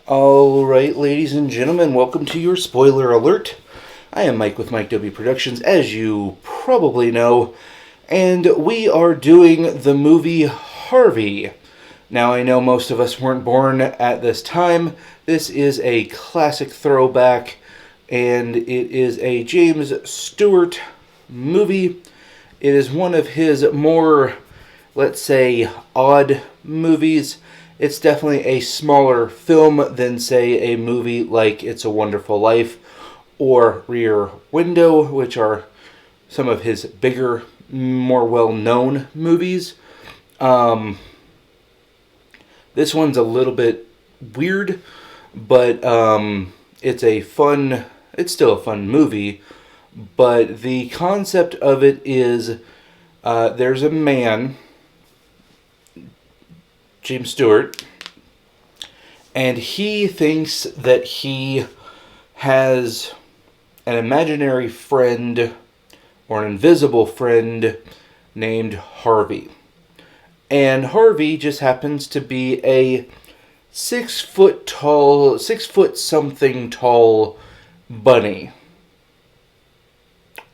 Alright, ladies and gentlemen, welcome to your spoiler alert. I am Mike with Mike W Productions, as you probably know, and we are doing the movie Harvey. Now, I know most of us weren't born at this time. This is a classic throwback, and it is a James Stewart movie. It is one of his more, let's say, odd movies. It's definitely a smaller film than, say, a movie like It's a Wonderful Life or Rear Window, which are some of his bigger, more well-known movies. This one's a little bit weird, but it's still a fun movie. But the concept of it is there's a man, James Stewart, and he thinks that he has an imaginary friend or an invisible friend named Harvey. And Harvey just happens to be a 6 foot something tall bunny.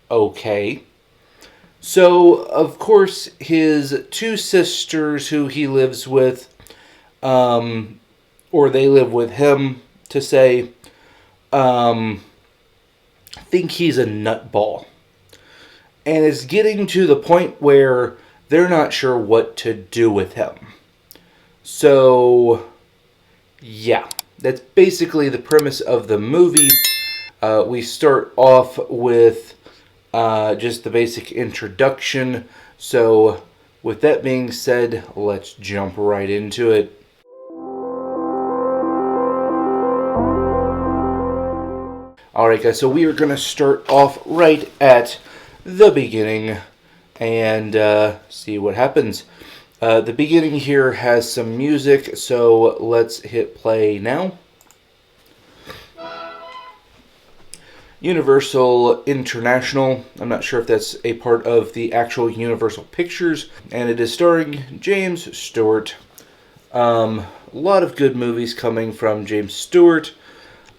Okay. So, of course, his two sisters who he lives with, or they live with him, to say, think he's a nutball. And it's getting to the point where they're not sure what to do with him. So, yeah, that's basically the premise of the movie. We start off with just the basic introduction. So, with that being said, let's jump right into it. Alright guys, so we are going to start off right at the beginning and see what happens. The beginning here has some music, so let's hit play now. Universal International. I'm not sure if that's a part of the actual Universal Pictures, and it is starring James Stewart. A lot of good movies coming from James Stewart.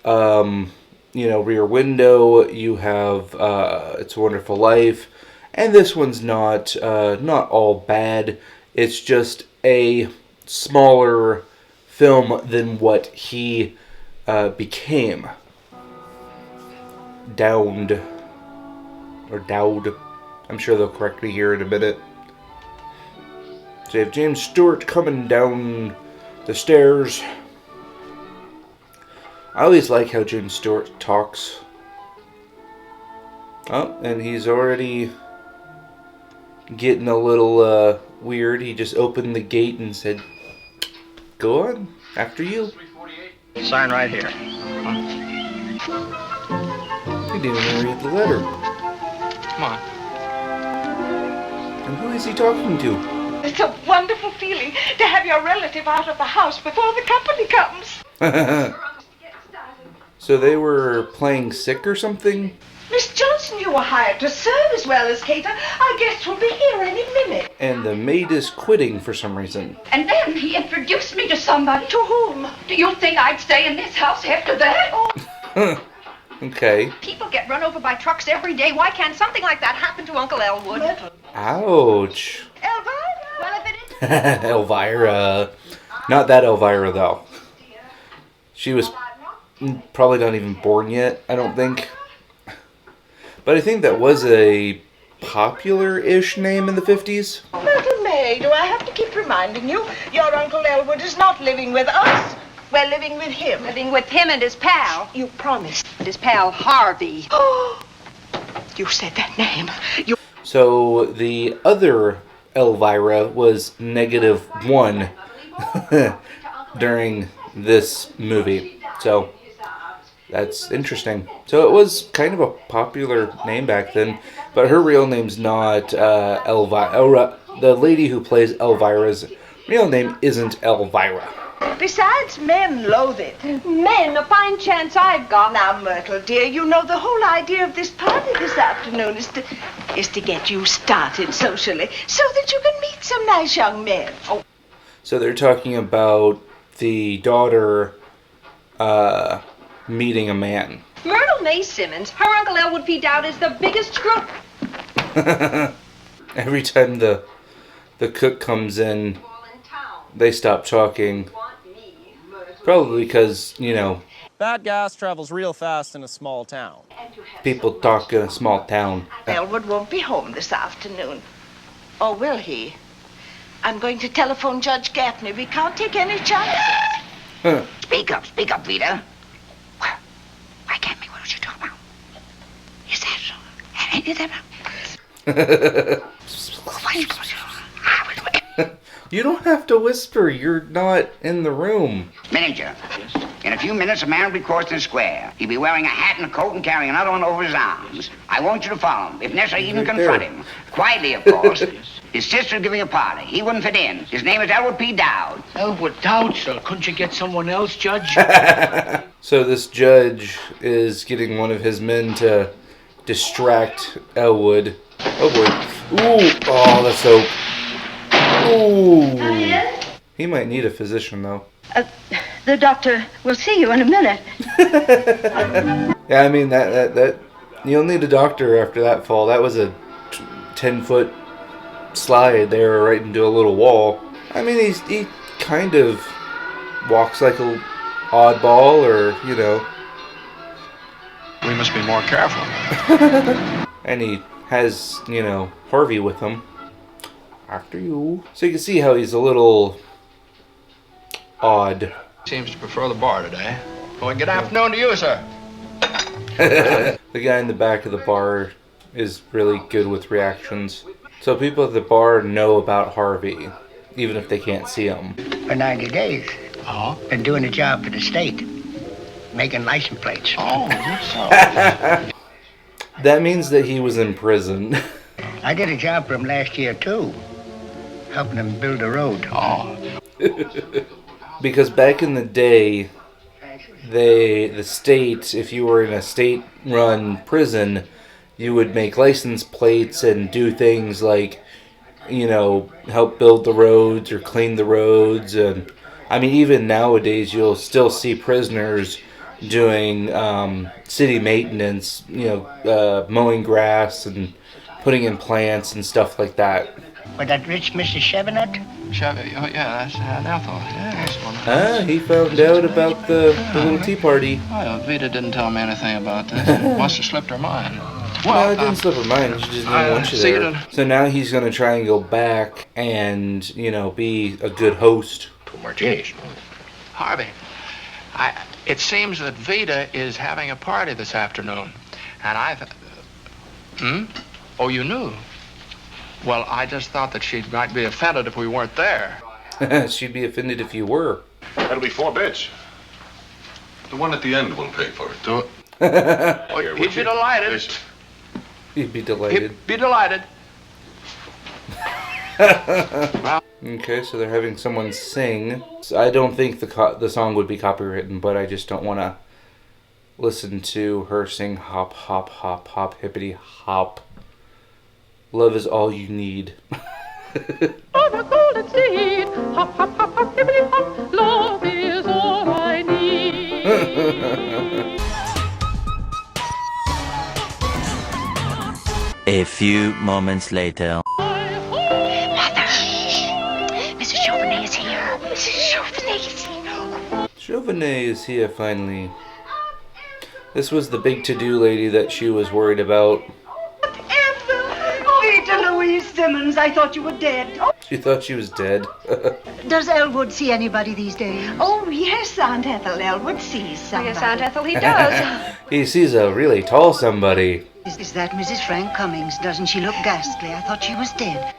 Rear Window. You have It's a Wonderful Life, and this one's not all bad. It's just a smaller film than what he became. Dowd. I'm sure they'll correct me here in a minute. So you have James Stewart coming down the stairs. I always like how James Stewart talks. Oh, and he's already getting a little weird. He just opened the gate and said, "Go on, after you." Sign right here. He didn't even read the letter. Come on. And who is he talking to? It's a wonderful feeling to have your relative out of the house before the company comes. So they were playing sick or something? Miss Johnson, you were hired to serve as well as cater. I guess we'll be here any minute. And the maid is quitting for some reason. And then he introduced me to somebody. To whom? Do you think I'd stay in this house after that? Oh. Okay. People get run over by trucks every day. Why can't something like that happen to Uncle Elwood? Ouch. Elvira? Well, if it isn't... Elvira. Not that Elvira, though. She was probably not even born yet, I don't think. But I think that was a popular-ish name in the 50s. Little May, do I have to keep reminding you? Your Uncle Elwood is not living with us. We're living with him. Living with him and his pal. You promised. And his pal, Harvey. Oh, you said that name. So the other Elvira was -1 during this movie. So that's interesting. So it was kind of a popular name back then, but her real name's not Elvira. The lady who plays Elvira's real name isn't Elvira. Besides, men loathe it. Men, a fine chance I've got. Now, Myrtle, dear, you know the whole idea of this party this afternoon is to get you started socially so that you can meet some nice young men. Oh. So they're talking about the daughter meeting a man. Myrtle May Simmons, her Uncle Elwood P. Dowd is the biggest screw. Every time the cook comes in, they stop talking. Probably because, you know, Bad gas travels real fast in a small town. people talk in a small town. Elwood won't be home this afternoon. Or will he? I'm going to telephone Judge Gaffney. We can't take any chances. Speak up, Vita. Well, why can't we? What are you talking about? Is that so? Is that You don't have to whisper. You're not in the room. Manager, in a few minutes a man will be crossing the square. He'll be wearing a hat and a coat and carrying another one over his arms. I want you to follow him. If necessary, even confront him. Quietly, of course. His sister's giving a party. He wouldn't fit in. His name is Elwood P. Dowd. Elwood Dowd, sir. Couldn't you get someone else, Judge? So this judge is getting one of his men to distract Elwood. Oh boy. Ooh. Oh, that's so... Ooh. He might need a physician, though. The doctor will see you in a minute. Yeah, I mean, that you'll need a doctor after that fall. That was a 10-foot slide there right into a little wall. I mean, he kind of walks like a oddball, or, you know. We must be more careful. And he has, you know, Harvey with him. After you. So you can see how he's a little odd. Seems to prefer the bar today. Well, good afternoon to you, sir. The guy in the back of the bar is really good with reactions. So people at the bar know about Harvey, even if they can't see him. For 90 days. Oh? Been doing a job for the state. Making license plates. Oh, that's so. That means that he was in prison. I did a job for him last year, too. Helping him build a road. Oh. Because back in the day, the state, if you were in a state-run prison, you would make license plates and do things like, you know, help build the roads or clean the roads. And I mean, even nowadays, you'll still see prisoners doing city maintenance, you know, mowing grass and putting in plants and stuff like that. With that rich Mr. Chevenot? Chevy, oh yeah, that's Ethel. Yeah, that's one. He found out about the little tea party. Well, Vita didn't tell me anything about this. Must have slipped her mind. Well, it didn't slip her mind. She just didn't want you there. So now he's going to try and go back and, you know, be a good host. 2 martinis. Harvey, it seems that Vita is having a party this afternoon. And Oh, you knew? Well, I just thought that she might be offended if we weren't there. She'd be offended if you were. That'll be 4 bits. The one at the end will pay for it. Oh, he'd be delighted. He'd be delighted. He'd be delighted. Okay, so they're having someone sing. So I don't think the song would be copywritten, but I just don't want to listen to her sing hop, hop, hop, hop, hippity, hop. Love is all you need. On a golden seed, hop, hop, hop, hop, hippity hop, love is all I need. A few moments later. Mother! Mrs. Chauvenet is here. Mrs. Chauvenet is here. Chauvenet is here finally. This was the big to-do lady that she was worried about. Vita Louise Simmons, I thought you were dead. Oh. She thought she was dead. Does Elwood see anybody these days? Oh, yes, Aunt Ethel. Elwood sees somebody. Yes, Aunt Ethel, he does. He sees a really tall somebody. Is that Mrs. Frank Cummings? Doesn't she look ghastly? I thought she was dead.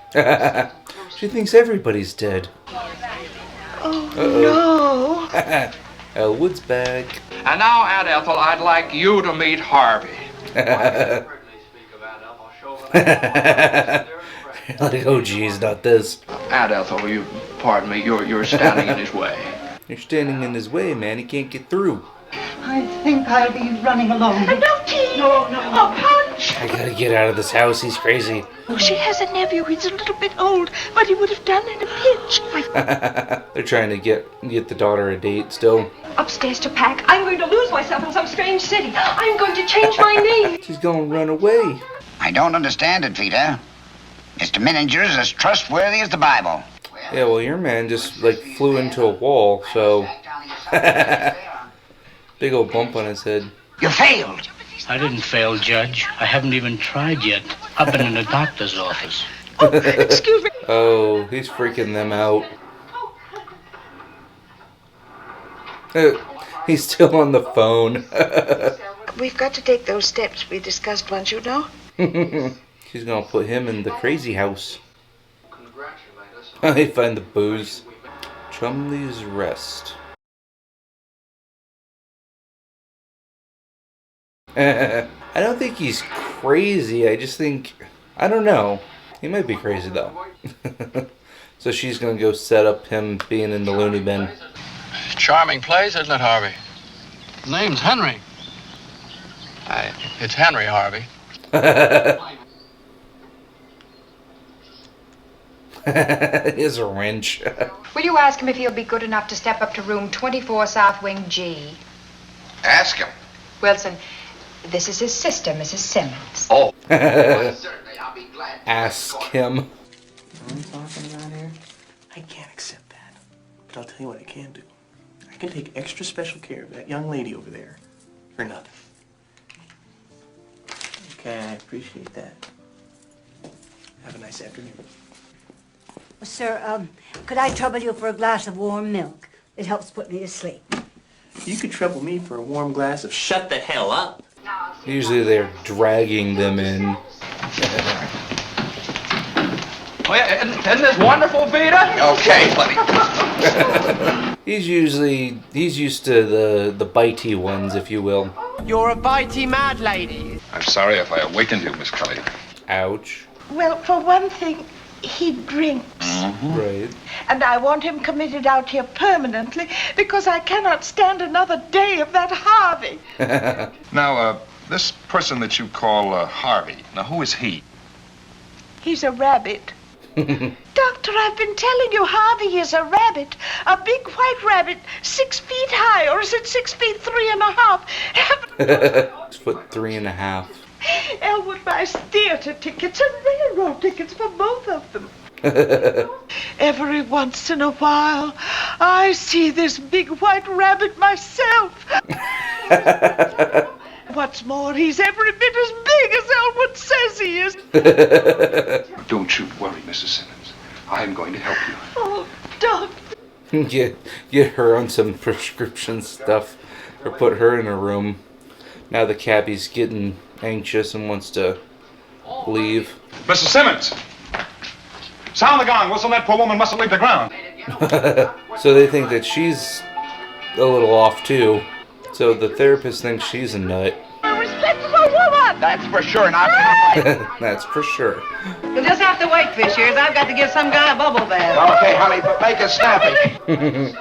She thinks everybody's dead. Oh, no. Elwood's back. And now, Aunt Ethel, I'd like you to meet Harvey. Like, oh geez, not this. Aunt Ethel, will you pardon me? You're standing in his way. You're standing in his way, man. He can't get through. I think I'll be running along. No, Tea. No. A punch. I gotta get out of this house. He's crazy. Oh, she has a nephew. He's a little bit old, but he would have done in a pinch. They're trying to get the daughter a date still. Upstairs to pack. I'm going to lose myself in some strange city. I'm going to change my name. She's gonna run away. I don't understand it, Peter. Mr. Minninger is as trustworthy as the Bible. Yeah, well, your man just, like, flew into a wall, so... Big old bump on his head. You failed. I didn't fail, Judge. I haven't even tried yet. I've been in the doctor's office. Oh, excuse me. Oh, he's freaking them out. He's still on the phone. We've got to take those steps we discussed once, you know. She's gonna put him in the crazy house. I find the booze. Chumley's Rest. I don't think he's crazy. I just think... I don't know. He might be crazy, though. So she's gonna go set up him being in the loony bin. Charming place, isn't it, Harvey? Name's Henry. It's Henry, Harvey. Here's a wrench. Will you ask him if he'll be good enough to step up to room 24 South Wing G? Ask him. Wilson, this is his sister, Mrs. Simmons. Oh. Ask him. What I'm talking about here? I can't accept that. But I'll tell you what I can do. I can take extra special care of that young lady over there for nothing. Okay, I appreciate that. Have a nice afternoon. Sir, could I trouble you for a glass of warm milk? It helps put me to sleep. You could trouble me for a warm glass of shut the hell up. Usually they're dragging them in. Oh, yeah, isn't this wonderful, Peter? Okay, buddy. He's used to the bitey ones, if you will. You're a bitey mad lady. I'm sorry if I awakened you, Miss Kelly. Ouch. Well, for one thing, he drinks. Right. And I want him committed out here permanently because I cannot stand another day of that Harvey. Now, this person that you call Harvey, now who is he? He's a rabbit. Doctor, I've been telling you Harvey is a rabbit. A big white rabbit, 6 feet high, or is it 6 feet 3.5? 6 foot 3.5. Elwood buys theater tickets and railroad tickets for both of them. Every once in a while, I see this big white rabbit myself. What's more, he's every bit as big as Elwood says he is. Don't you worry, Mrs. Simmons. I'm going to help you. Oh, Doctor. Get her on some prescription stuff. Or put her in a room. Now the cabbie's getting anxious and wants to leave. Mrs. Simmons! Sound the gong. Whistle, that poor woman mustn't leave the ground. So they think that she's a little off too. So the therapist thinks she's a nut. A respectable woman. That's for sure, not. That's for sure. You'll just have to wait, Fish ears. I've got to give some guy a bubble bath. Okay, honey, but make it snappy.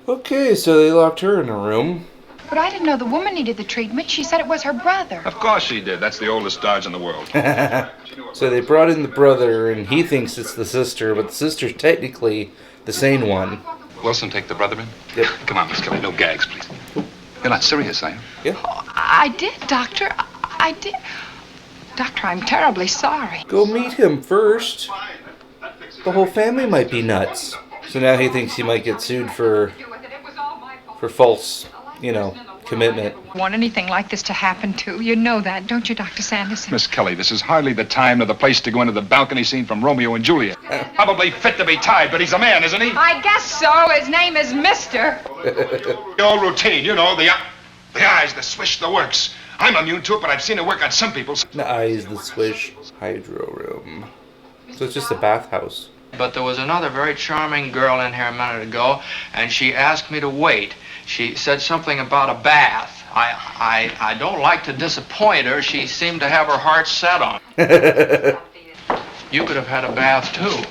Okay, so they locked her in a room. But I didn't know the woman needed the treatment. She said it was her brother. Of course she did. That's the oldest dodge in the world. So they brought in the brother, and he thinks it's the sister, but the sister's technically the sane one. Wilson, take the brother in? Yep. Come on, Miss Kelly. No gags, please. You're not serious, are you? Yeah. Oh, I did, Doctor. I did. Doctor, I'm terribly sorry. Go meet him first. The whole family might be nuts. So now he thinks he might get sued for false, commitment. Want anything like this to happen to? You know that, don't you, Dr. Sanderson? Miss Kelly, this is hardly the time nor the place to go into the balcony scene from Romeo and Juliet. Probably fit to be tied, but he's a man, isn't he? I guess so. His name is Mister. The old routine, the eyes, the swish, the works. I'm immune to it, but I've seen it work on some people. The eyes, the swish, hydro room. So it's just a bathhouse. But there was another very charming girl in here a minute ago, and she asked me to wait. She said something about a bath. I don't like to disappoint her. She seemed to have her heart set on it. You could have had a bath, too.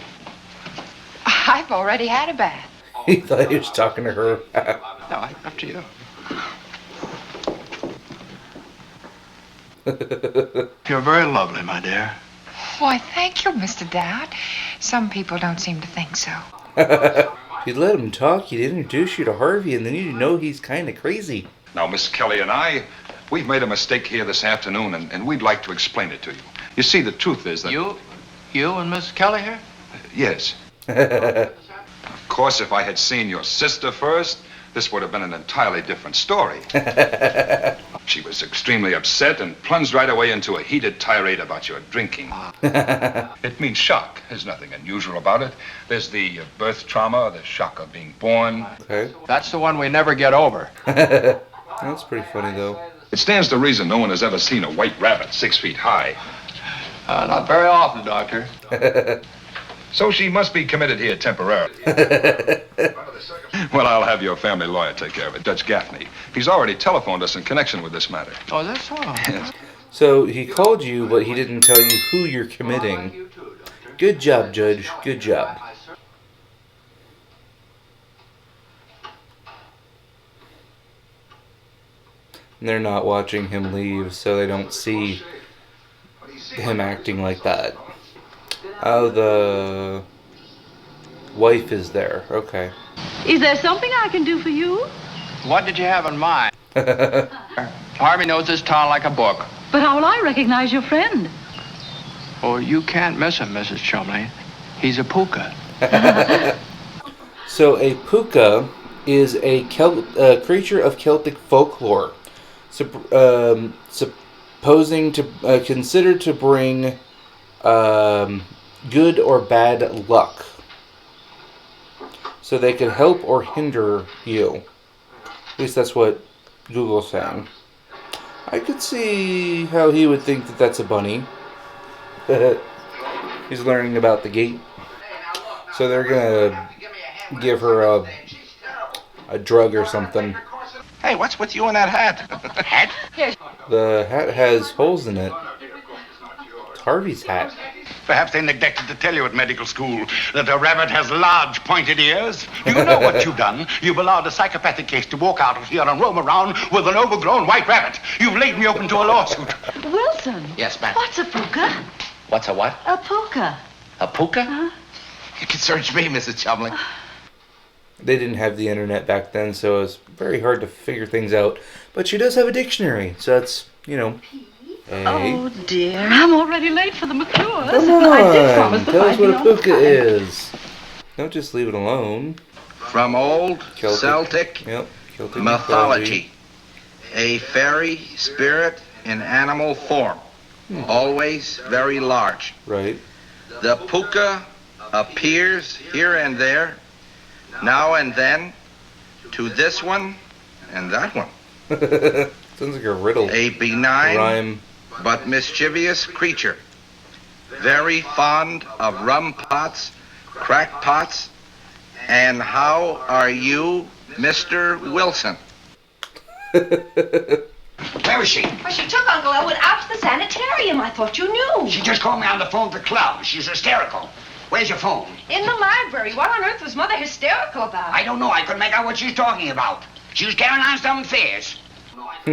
I've already had a bath. He thought he was talking to her. No, up to you. You're very lovely, my dear. Why, thank you, Mr. Dad. Some people don't seem to think so. You'd let him talk, he'd introduce you to Harvey, and then you'd know he's kind of crazy. Now, Miss Kelly and I, we've made a mistake here this afternoon, and we'd like to explain it to you. You see, the truth is that... You and Miss Kelly here? Yes. Of course, if I had seen your sister first, this would have been an entirely different story. She was extremely upset and plunged right away into a heated tirade about your drinking. It means shock. There's nothing unusual about it. There's the birth trauma, the shock of being born. Okay. That's the one we never get over. That's pretty funny, though. It stands to reason no one has ever seen a white rabbit 6 feet high. Not very often, Doctor. So she must be committed here temporarily. Well, I'll have your family lawyer take care of it, Judge Gaffney. He's already telephoned us in connection with this matter. Oh, that's all. Yes. So he called you, but he didn't tell you who you're committing. Good job, Judge. Good job. And they're not watching him leave, so they don't see him acting like that. Oh, the wife is there. Okay. Is there something I can do for you? What did you have in mind? Harvey knows this town like a book. But how will I recognize your friend? Oh, you can't miss him, Mrs. Chumley. He's a puka. So a puka is a creature of Celtic folklore, supposing to considered to bring good or bad luck. So they could help or hinder you. At least that's what Google's saying. I could see how he would think that that's a bunny. He's learning about the gate. So they're gonna give her a drug or something. Hey, what's with you and that hat? Hat? The hat has holes in it. It's Harvey's hat. Perhaps they neglected to tell you at medical school that a rabbit has large pointed ears. Do you know what you've done? You've allowed a psychopathic case to walk out of here and roam around with an overgrown white rabbit. You've laid me open to a lawsuit. Wilson. Yes, ma'am. What's a puka? What's a what? A puka. A puka? Huh? You can search me, Mrs. Chumley. They didn't have the internet back then, so it was very hard to figure things out. But she does have a dictionary, so that's, Oh, dear. I'm already late for the McClures. Come on, I did promise to tell us find what you a on puka time. is. Don't just leave it alone. From old Celtic mythology, a fairy spirit in animal form, always very large. Right. The puka appears here and there, now and then, to this one and that one. Sounds like a riddle. A benign rhyme. but mischievous creature, very fond of rum pots, crackpots, and how are you, Mr. Wilson? Where is she? Well, she took Uncle Elwood out to the sanitarium. I thought you knew. She just called me on the phone at the club. She's hysterical. Where's your phone? In the library. What on earth was Mother hysterical about? I don't know. I couldn't make out what she's talking about. She was carrying on some affairs.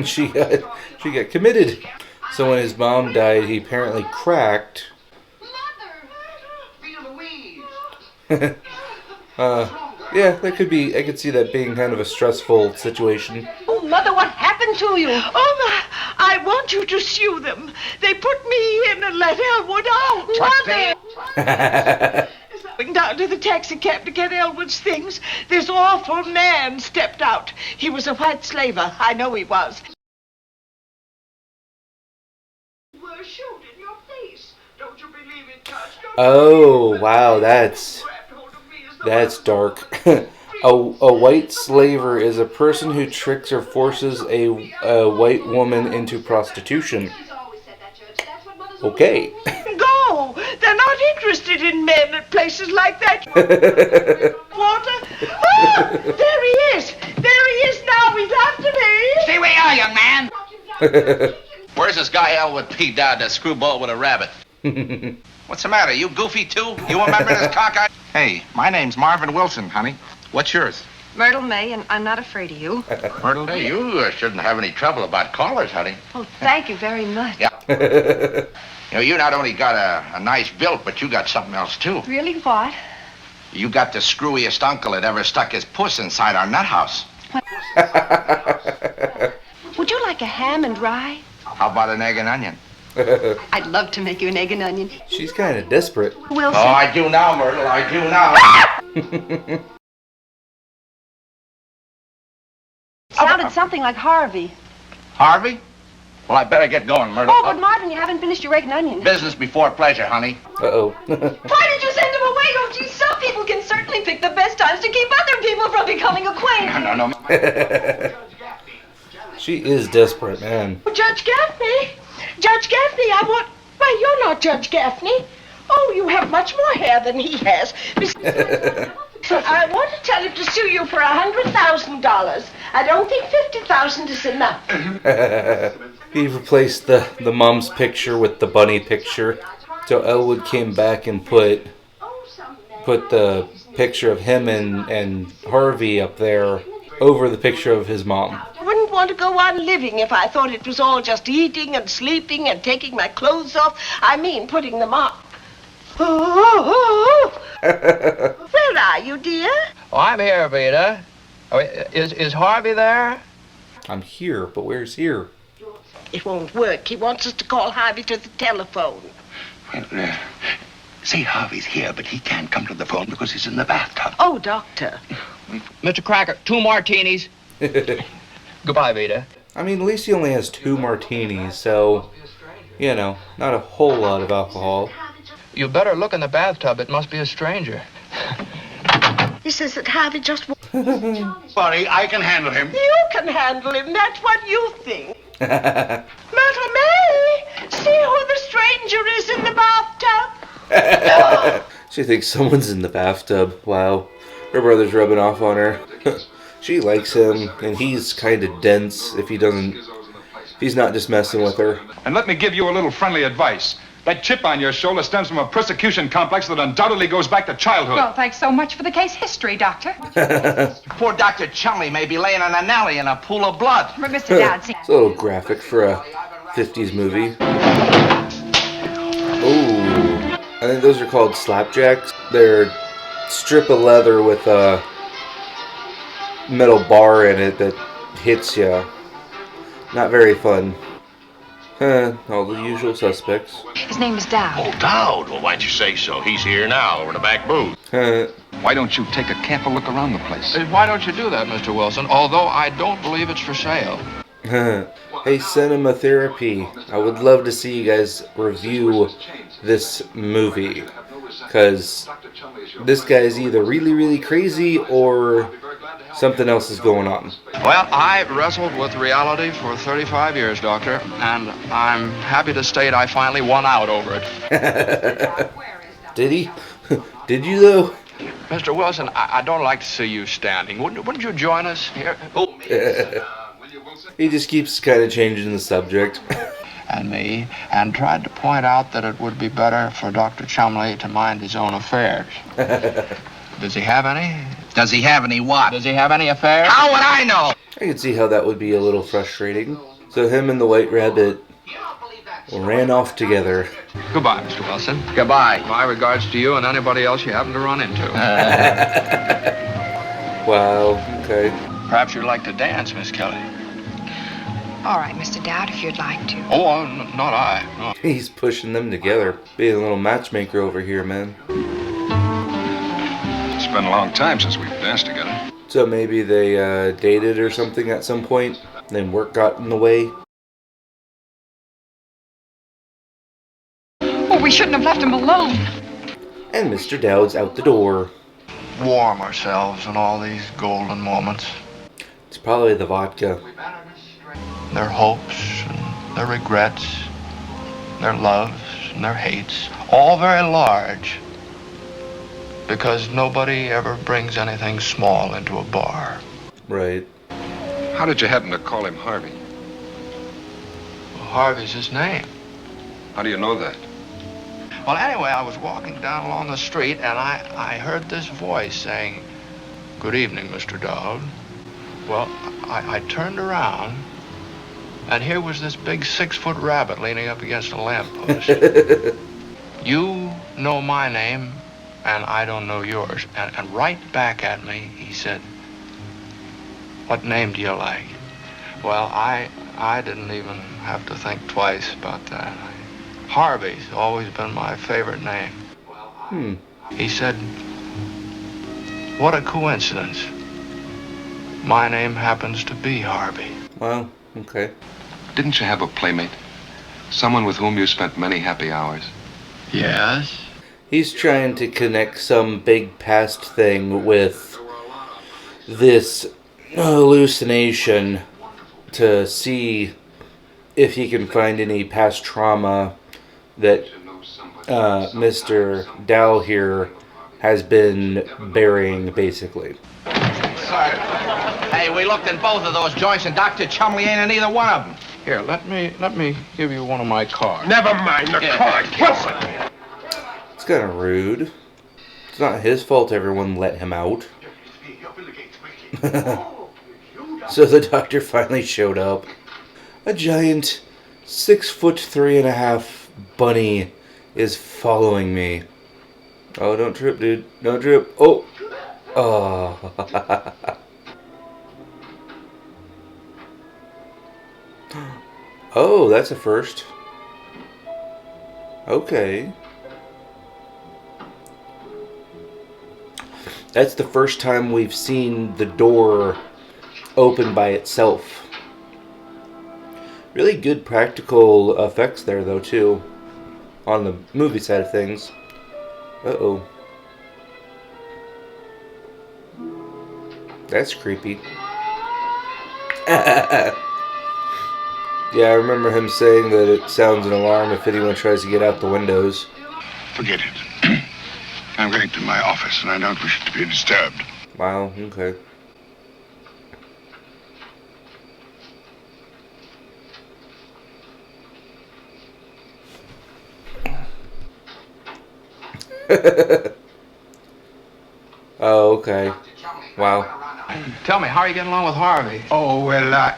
she got committed. So when his mom died, he apparently cracked. Yeah, that could be. I could see that being kind of a stressful situation. Oh, Mother, what happened to you? Oh, I want you to sue them. They put me in and let Elwood out. Mother! Going down to the taxi cab to get Elwood's things, this awful man stepped out. He was a white slaver. I know he was. Were shot in your face. Don't you believe it, Touch? Oh, wow, that's dark. A white slaver is a person who tricks or forces a white woman into prostitution. Okay. Go! They're not interested in men at places like that. Water? Oh, there he is! There he is now! He's after me! Stay where you are, young man! Where's this guy Elwood P. Dodd, that screwball with a rabbit? What's the matter? You goofy too? You remember this cockeyed? Hey, my name's Marvin Wilson, honey. What's yours? Myrtle May, and I'm not afraid of you. Myrtle, you shouldn't have any trouble about callers, honey. Oh, thank you very much. Yeah. You not only got a nice build, but you got something else, too. Really, what? You got the screwiest uncle that ever stuck his puss inside our nut house. Would you like a ham and rye? How about an egg and onion? I'd love to make you an egg and onion. She's kind of desperate. Wilson. Oh, I do now, Myrtle. I do now. Sounded something like Harvey. Harvey? Well, I better get going, Myrtle. Oh, but Marvin, you haven't finished your egg and onion. Business before pleasure, honey. Uh-oh. Why did you send him away? Oh, gee, some people can certainly pick the best times to keep other people from becoming acquainted. No. She is desperate, man. Judge Gaffney! Judge Gaffney, Why, you're not Judge Gaffney. Oh, you have much more hair than he has. I want to tell him to sue you for $100,000. I don't think $50,000 is enough. He replaced the mom's picture with the bunny picture. So Elwood came back and put the picture of him and Harvey up there over the picture of his mom. I wouldn't want to go on living if I thought it was all just eating and sleeping and taking my clothes off. I mean, putting them on. Where are you, dear? Oh, I'm here, Vita. Oh, is Harvey there? I'm here, but where's here? It won't work. He wants us to call Harvey to the telephone. Well, say Harvey's here, but he can't come to the phone because he's in the bathtub. Oh, doctor. Mr. Cracker, 2 martinis. Goodbye, Vita. I mean, at least he only has 2 martinis, so, you know, not a whole lot of alcohol. You better look in the bathtub. It must be a stranger. He says that Harvey just... Funny, I can handle him. You can handle him. That's what you think. Myrtle May, see who the stranger is in the bathtub. She thinks someone's in the bathtub. Wow. Her brother's rubbing off on her. She likes him, and he's kind of dense if he's not just messing with her. And let me give you a little friendly advice. That chip on your shoulder stems from a persecution complex that undoubtedly goes back to childhood. Well, thanks so much for the case history, Doctor. Poor Dr. Chumley may be laying on an alley in a pool of blood. But Mr. Dowd, It's a little graphic for a 50s movie. Oh, I think those are called slapjacks. They're a strip of leather with a metal bar in it that hits you. Not very fun. All the usual suspects. His name is Dowd. Oh, Dowd. Well, why'd you say so? He's here now, over in the back booth. Why don't you take a careful look around the place? Why don't you do that, Mr. Wilson? Although I don't believe it's for sale. Hey, Cinema Therapy. I would love to see you guys review this movie. Because this guy is either really, really crazy or something else is going on. Well, I wrestled with reality for 35 years, Doctor, and I'm happy to state I finally won out over it. Did he? Did you, though? Mr. Wilson, I don't like to see you standing. Wouldn't you join us here? Oh. He just keeps kind of changing the subject. And me, and tried to point out that it would be better for Dr. Chumley to mind his own affairs. Does he have any? Does he have any what? Does he have any affairs? How would I know? I can see how that would be a little frustrating. So him and the White Rabbit ran off together. Goodbye, Mr. Wilson. Goodbye. My regards to you and anybody else you happen to run into. Wow, okay. Perhaps you'd like to dance, Miss Kelly. All right, Mr. Dowd, if you'd like to. Oh, not I. No. He's pushing them together. Being a little matchmaker over here, man. It's been a long time since we've danced together. So maybe they dated or something at some point, then work got in the way. Oh, we shouldn't have left him alone. And Mr. Dowd's out the door. Warm ourselves in all these golden moments. It's probably the vodka. Their hopes and their regrets, their loves and their hates, all very large. Because nobody ever brings anything small into a bar. Right. How did you happen to call him Harvey? Well, Harvey's his name. How do you know that? Well, anyway, I was walking down along the street and I heard this voice saying, Good evening, Mr. Dowd. Well, I turned around, and here was this big 6-foot rabbit leaning up against a lamppost. You know my name, and I don't know yours. And right back at me, he said, what name do you like? Well, I didn't even have to think twice about that. Harvey's always been my favorite name. He said, what a coincidence. My name happens to be Harvey. Well, okay. Didn't you have a playmate? Someone with whom you spent many happy hours? Yes. He's trying to connect some big past thing with this hallucination to see if he can find any past trauma that Mr. Dow here has been burying, basically. Sorry. Hey, we looked in both of those joints, and Dr. Chumley ain't in either one of them. Here, let me give you one of my cards. Never mind the card. Wilson! It's kind of rude. It's not his fault everyone let him out. So the doctor finally showed up. A giant 6'3.5" bunny is following me. Oh, don't trip, dude. Don't trip. Oh. Oh. Oh, that's a first. Okay. That's the first time we've seen the door open by itself. Really good practical effects there, though, too. On the movie side of things. Uh-oh. That's creepy. Yeah, I remember him saying that it sounds an alarm if anyone tries to get out the windows. Forget it. I'm going to my office, and I don't wish it to be disturbed. Wow, okay. Oh, okay. Wow. Tell me, how are you getting along with Harvey? Oh, well,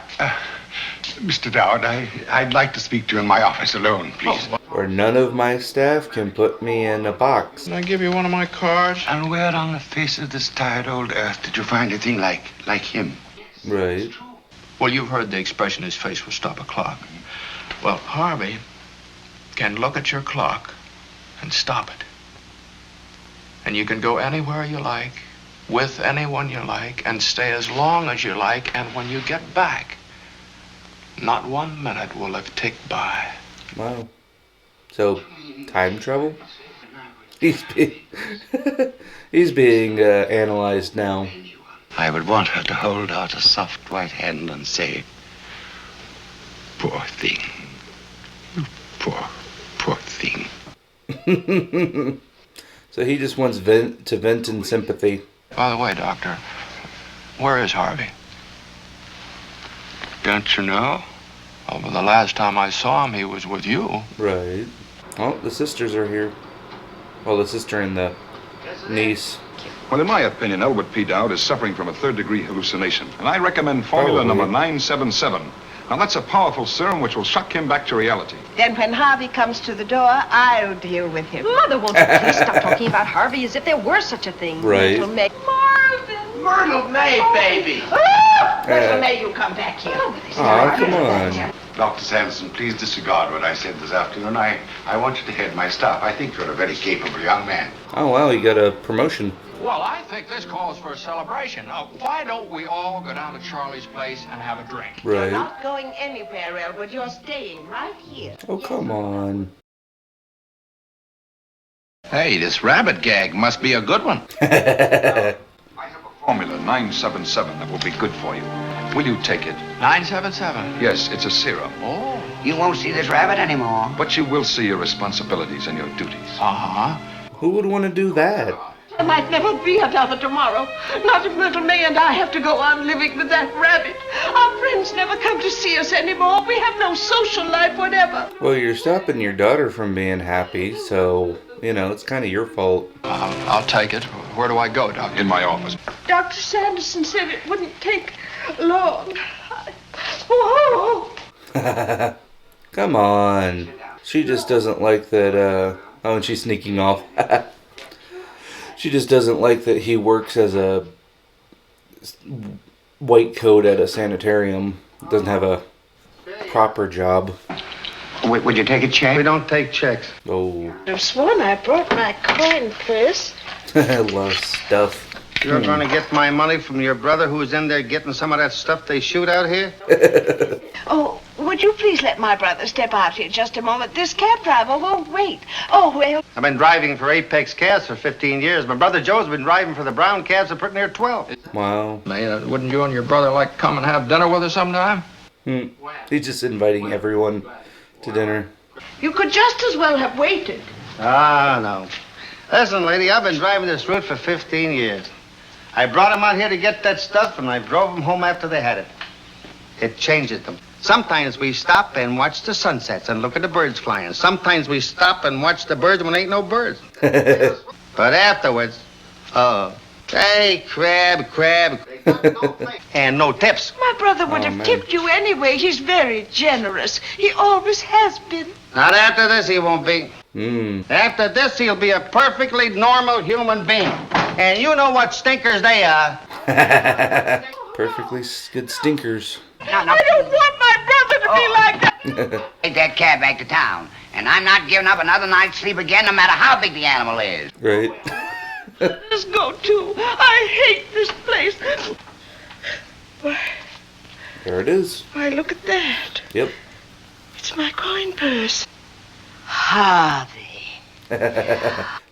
Mr. Dowd, I'd like to speak to you in my office alone, please. Where none of my staff can put me in a box. Can I give you one of my cards? And where on the face of this tired old earth did you find a thing like him? Right. Well, you've heard the expression, his face will stop a clock. Well, Harvey can look at your clock and stop it. And you can go anywhere you like, with anyone you like, and stay as long as you like, and when you get back, not 1 minute will have ticked by. Wow. So, time travel? He's being analyzed now. I would want her to hold out a soft white hand and say, poor thing. You poor thing. So he just wants to vent in sympathy. By the way, Doctor, where is Harvey? Don't you know? Oh, well, the last time I saw him, he was with you. Right. Oh, the sisters are here. Well, the sister and the niece. Well, in my opinion, Elbert P. Dowd is suffering from a third-degree hallucination. And I recommend formula number 977. Now, that's a powerful serum which will shock him back to reality. Then when Harvey comes to the door, I'll deal with him. Mother, won't you please stop talking about Harvey as if there were such a thing? Right. Myrtle May. Myrtle May, baby. Myrtle May, you come back here. Oh, come on. Dr. Sanderson, please disregard what I said this afternoon. I want you to head my staff. I think you're a very capable young man. Oh, wow, he got a promotion. Well, I think this calls for a celebration. Why don't we all go down to Charlie's place and have a drink? You're Right. not going anywhere, Elwood. You're staying right here. Oh, come on. Hey, this rabbit gag must be a good one. Formula 977 that will be good for you. Will you take it? 977. Yes, it's a serum. Oh. You won't see this rabbit anymore. But you will see your responsibilities and your duties. Uh-huh. Who would want to do that? There might never be another tomorrow. Not if Myrtle May and I have to go on living with that rabbit. Our friends never come to see us anymore. We have no social life whatever. Well, you're stopping your daughter from being happy, so, you know, it's kind of your fault. I'll take it. Where do I go, Doctor? In my office. Dr. Sanderson said it wouldn't take long. Whoa! Come on. She just doesn't like that, oh, and she's sneaking off. She just doesn't like that he works as a white coat at a sanitarium. Doesn't have a proper job. Would you take a check? We don't take checks. Oh. I've sworn I brought my coin purse. A lot of stuff. You're going to get my money from your brother who's in there getting some of that stuff they shoot out here? Oh, would you please let my brother step out here just a moment? This cab driver won't wait. Oh, well. I've been driving for Apex Cabs for 15 years. My brother Joe's been driving for the Brown Cabs for pretty near 12. Wow. Wouldn't you and your brother like to come and have dinner with us sometime? He's just inviting everyone to dinner. You could just as well have waited. Ah, no. Listen, lady, I've been driving this route for 15 years. I brought them out here to get that stuff, and I drove them home after they had it. It changes them. Sometimes we stop and watch the sunsets and look at the birds flying. Sometimes we stop and watch the birds when there ain't no birds. But afterwards, hey, crab. And no tips. My brother would have tipped you anyway. He's very generous. He always has been. Not after this, he won't be. After this, he'll be a perfectly normal human being. And you know what stinkers they are. Perfectly good stinkers. I don't want my brother to be like that. Take that cab back to town. And I'm not giving up another night's sleep again, no matter how big the animal is. Right. Let's go, too. I hate this place. Why, There it is. why, look at that. Yep. It's my coin purse. Harvey.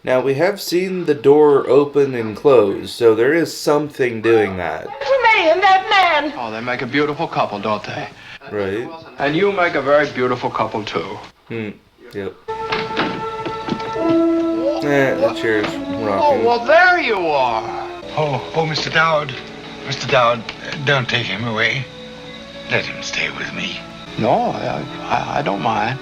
Now, we have seen the door open and close, so there is something doing that. That man. Oh, they make a beautiful couple, don't they? Right. And you make a very beautiful couple, too. Yep. The chair's Oh, rocking. well, there you are. Oh, Mr. Dowd. Mr. Dowd, don't take him away. Let him stay with me. No, I don't mind.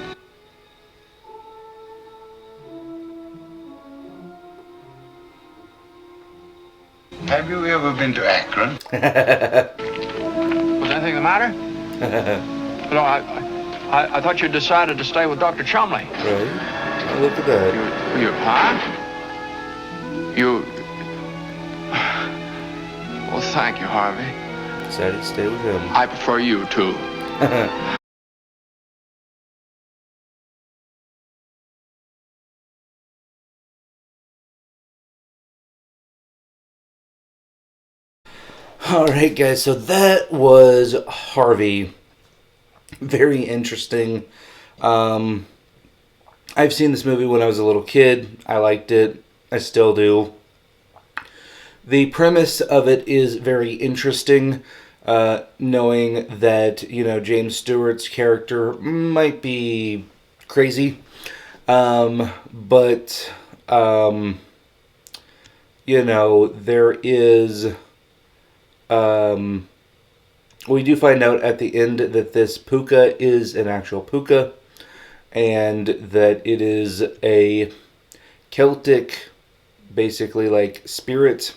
Have you ever been to Akron? Was anything the matter? No, I thought you decided to stay with Dr. Chumley. Right. Oh, look at that. You, well, thank you, Harvey. Decided to stay with him. I prefer you, too. Alright, guys, so that was Harvey. Very interesting. I've seen this movie when I was a little kid. I liked it. I still do. The premise of it is very interesting, knowing that, James Stewart's character might be crazy. But there is... we do find out at the end that this puka is an actual puka, and that it is a Celtic, basically like spirit,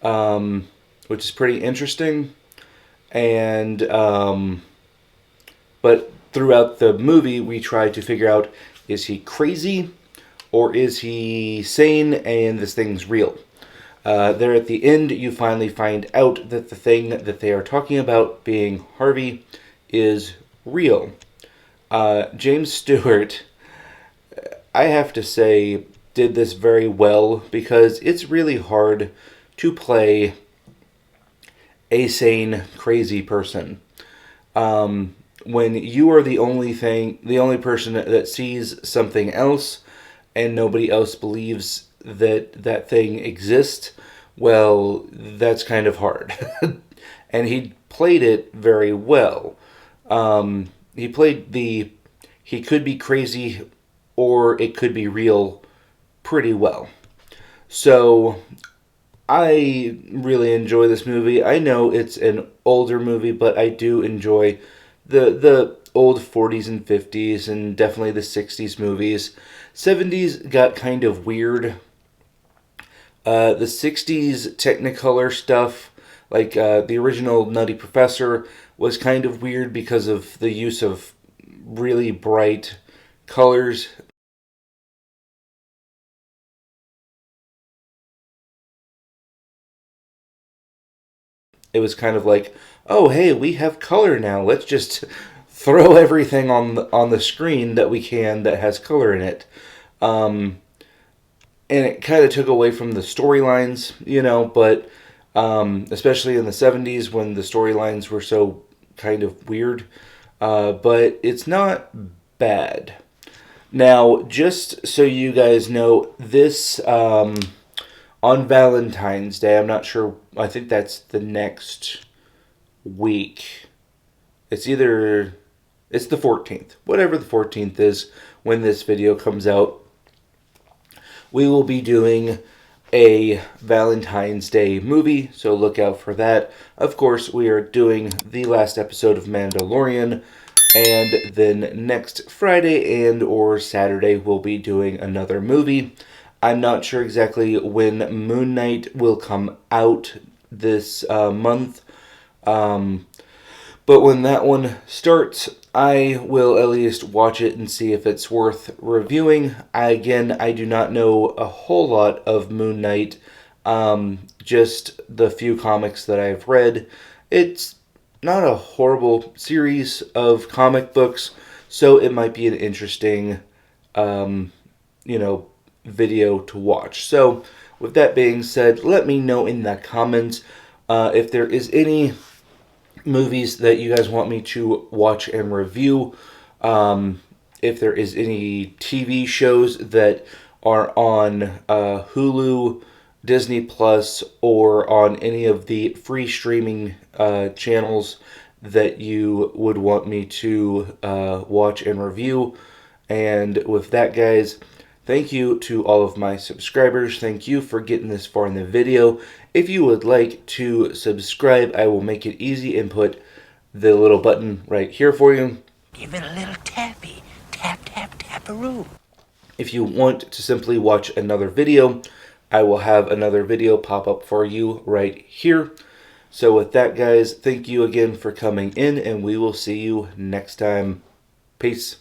which is pretty interesting. And but throughout the movie, we try to figure out, is he crazy or is he sane and this thing's real? There at the end, you finally find out that the thing that they are talking about, being Harvey, is real. James Stewart, I have to say, did this very well, because it's really hard to play a sane, crazy person. When you are the only person that sees something else, and nobody else believes that thing exists, well, that's kind of hard. And he played it very well. He played he could be crazy or it could be real pretty well. So I really enjoy this movie. I know it's an older movie, but I do enjoy the old 40s and 50s and definitely the 60s movies. 70s got kind of weird. The 60s Technicolor stuff, like the original Nutty Professor, was kind of weird because of the use of really bright colors. It was kind of like, oh hey, we have color now. Let's just throw everything on the screen that we can that has color in it. And it kind of took away from the storylines, but especially in the 70s when the storylines were so kind of weird. But it's not bad. Now, just so you guys know, this on Valentine's Day, I'm not sure, I think that's the next week. It's the 14th. Whatever the 14th is when this video comes out, we will be doing a Valentine's Day movie, so look out for that. Of course, we are doing the last episode of Mandalorian, and then next Friday and or Saturday we'll be doing another movie. I'm not sure exactly when Moon Knight will come out this month, but when that one starts, I will at least watch it and see if it's worth reviewing. I do not know a whole lot of Moon Knight, just the few comics that I've read. It's not a horrible series of comic books, so it might be an interesting, video to watch. So, with that being said, let me know in the comments if there is any movies that you guys want me to watch and review. If there is any TV shows that are on Hulu, Disney Plus, or on any of the free streaming channels that you would want me to watch and review. And with that, guys, thank you to all of my subscribers. Thank you for getting this far in the video. If you would like to subscribe, I will make it easy and put the little button right here for you. Give it a little tappy. Tap, tap, tap-a-roo. If you want to simply watch another video, I will have another video pop up for you right here. So with that, guys, thank you again for coming in, and we will see you next time. Peace.